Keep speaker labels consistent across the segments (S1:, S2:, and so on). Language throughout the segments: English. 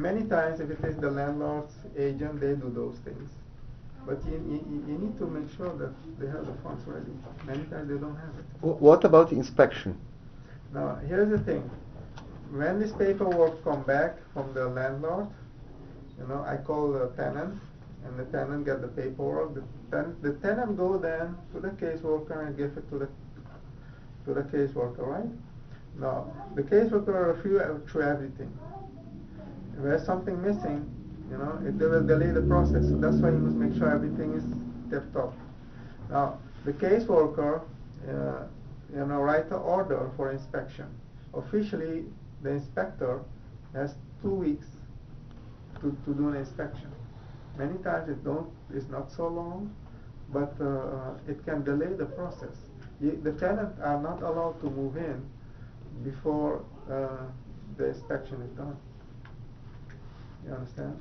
S1: Many times, if it is the landlord's agent, they do those things. But you need to make sure that they have the funds ready. Many times they don't have it.
S2: What about inspection?
S1: Now, here's the thing. When this paperwork come back from the landlord, I call the tenant, and the tenant get the paperwork. The tenant go then to the caseworker and give it to the caseworker, right? Now, the caseworker review through everything. If there's something missing, they will delay the process. So that's why you must make sure everything is tip-top. Now, the caseworker, write an order for inspection. Officially, the inspector has 2 weeks to do an inspection. Many times it's not so long, but it can delay the process. The tenants are not allowed to move in before the inspection is done. You understand?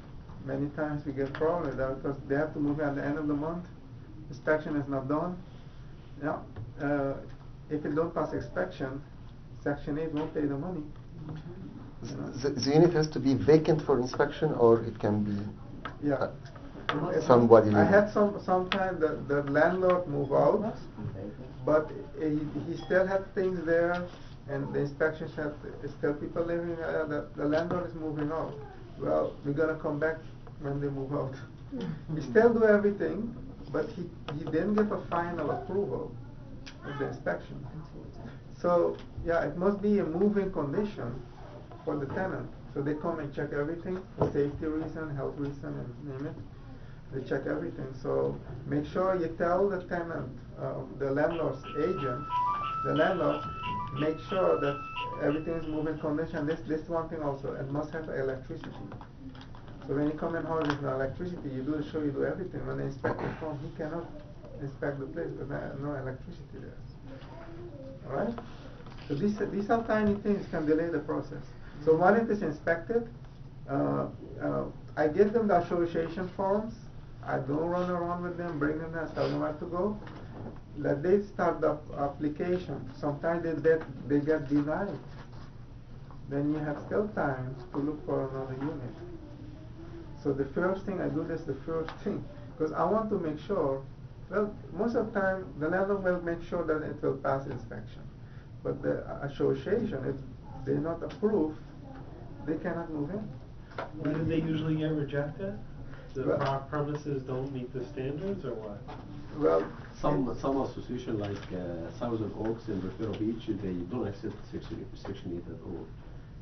S1: Many times we get problems with that because they have to move in at the end of the month. Inspection is not done. Yeah. If it don't pass inspection, Section 8 won't pay the money.
S2: The unit has to be vacant for inspection, or it can be
S1: somebody. I had sometimes the landlord move out, but he still had things there, and the inspection said still people living there. The landlord is moving out. Well, we're gonna come back when they move out. We still do everything, but he didn't give a final approval of the inspection. So it must be a moving condition for the tenant. So they come and check everything for safety reason, health reason, and name it. They check everything. So make sure you tell the tenant, the landlord's agent, the landlord, make sure that everything is moving condition. This one thing also, it must have electricity. So when you come in house with no electricity, you do everything. When the inspector comes, he cannot inspect the place because there's no electricity there. All right? So these are tiny things can delay the process. So when it is inspected, I give them the association forms. I don't run around with them, bring them there, tell them where to go. That they start the application. Sometimes they get denied. Then you have still time to look for another unit. So the first thing I do this the first thing because I want to make sure. Well, most of the time the landlord will make sure that it will pass inspection. But the association, if they're not approved, they cannot move in.
S3: Why do they usually get rejected? The premises don't meet the standards, or what?
S1: Well,
S4: some association like Thousand Oaks and Vero Beach, they don't accept Section 8 at all.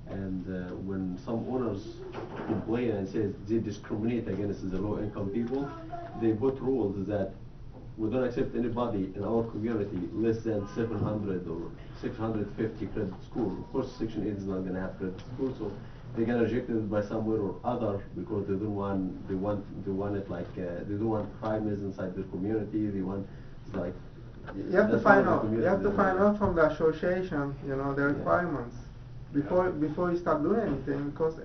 S4: And when some owners complain and say they discriminate against the low-income people, they put rules that we don't accept anybody in our community less than 700 or 650 credit score. Of course, Section 8 is not going to have credit score, so they get rejected by somewhere or other because they don't want it like they don't want crimes inside the community. They want like
S1: you have to find out. You have to find out from the association, the requirements before you start doing anything. Because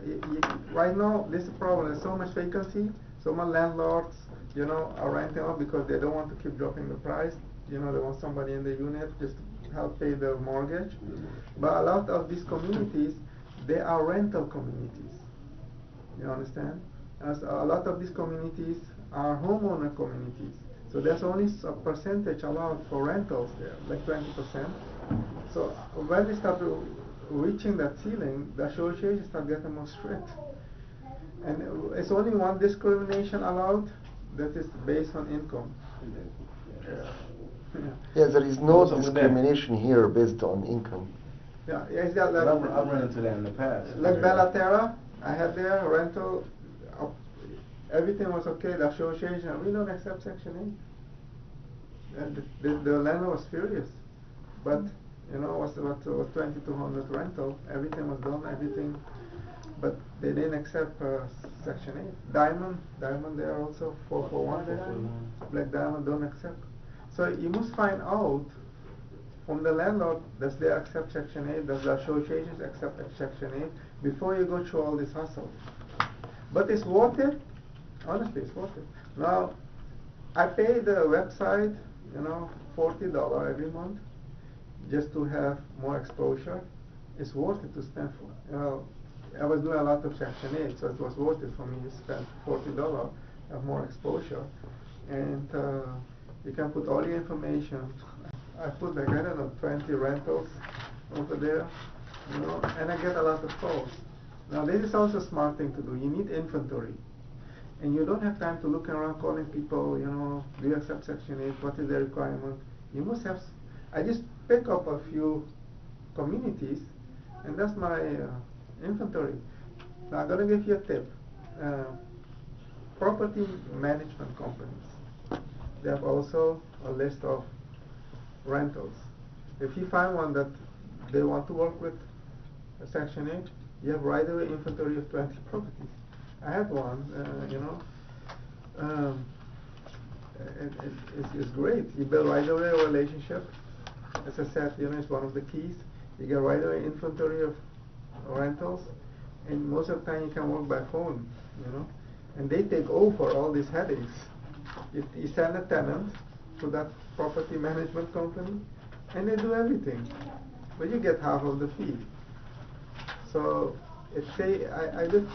S1: right now this is a problem. There's so much vacancy. So many landlords, are renting out because they don't want to keep dropping the price. They want somebody in the unit just to help pay the mortgage. But a lot of these communities, they are rental communities. You understand? As a lot of these communities are homeowner communities. So there's only a percentage allowed for rentals there, like 20%. So when they start reaching that ceiling, the associations start getting more strict. And it's only one discrimination allowed, that is based on income.
S2: Yeah, there is no discrimination here based on income.
S1: Yeah, exactly.
S5: I've run into that in the past.
S1: Like Bellaterra, I had their rental, everything was okay, the association, we don't accept Section 8. And the landlord was furious. But, was 2,200 rental, everything was done, everything. But they didn't accept Section 8. Diamond there also, 441 there. Black Diamond don't accept. So you must find out from the landlord, does they accept Section 8, does the associations accept Section 8, before you go through all this hassle. But it's worth it. Honestly, it's worth it. Now, I pay the website, $40 every month, just to have more exposure. It's worth it to spend for, I was doing a lot of Section 8, so it was worth it for me to spend $40, have more exposure. And you can put all your information. I put like, I don't know, 20 rentals over there, you know, and I get a lot of calls. Now this is also a smart thing to do. You need inventory. And you don't have time to look around calling people, you know, do you accept Section 8, what is the requirement? You must have, I just pick up a few communities, and that's my inventory. Now I'm going to give you a tip. Property management companies, they have also a list of rentals. If you find one that they want to work with Section 8, you have right away inventory of 20 properties. I had one, you know, it's great. You build right away a relationship. As I said, you know, it's one of the keys. You get right away inventory of rentals, and most of the time you can work by phone, you know, and they take over all these headaches. You send a tenant to that property management company, and they do everything, but you get half of the fee. So I did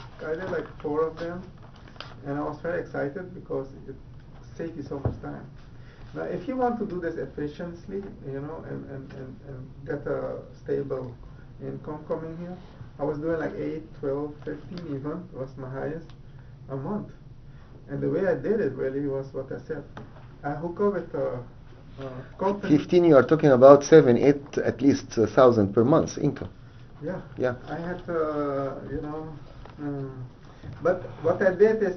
S1: like 4 of them, and I was very excited because it saved you so much time. Now, if you want to do this efficiently, you know, and get a stable income coming here, I was doing like 8, 12, 15 even, was my highest a month. And the way I did it really was what I said. I hook up with a company.
S2: 15, you are talking about 7, 8, at least 1,000 per month income.
S1: Yeah.
S2: Yeah.
S1: I had, you know, but what I did is